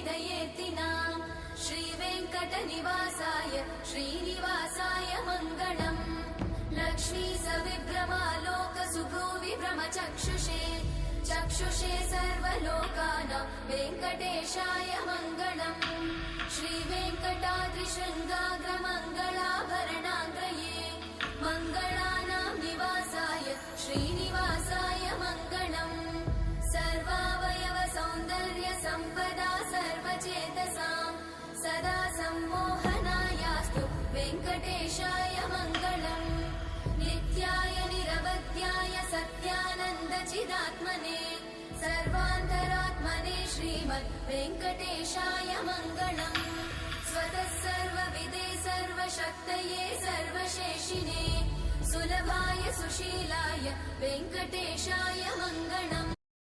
हृदयेत्तिना श्रीवेङ्कटनिवासाय श्रीनिवासाय मङ्गलम् लक्ष्मी सविभ्रमालोकसुभ्रूविभ्रमचक्षुषे चक्षुषे सर्वलोकानां वेङ्कटेशाय मङ्गलम् श्रीवेङ्कटाद्रिशृङ्गाग्रमङ्गलाभरणाङ्गये मङ्गलानां निवासाय श्रीनिवासाय मङ्गलम् सर्वावयव सौन्दर्य सम्पदा सर्वचेतसां सदा सम्मोहनायास्तु वेङ्कटेशाय मङ्गलम् नित्याय निरवध्याय सत्यानन्दचिदात्मने सर्वान्तरात्मने श्रीमद् वेङ्कटेशाय मङ्गलम् स्वतः सर्वविदे सर्वशक्तये सर्वशेषिने सुलभाय सुशीलाय वेङ्कटेशाय मङ्गलम्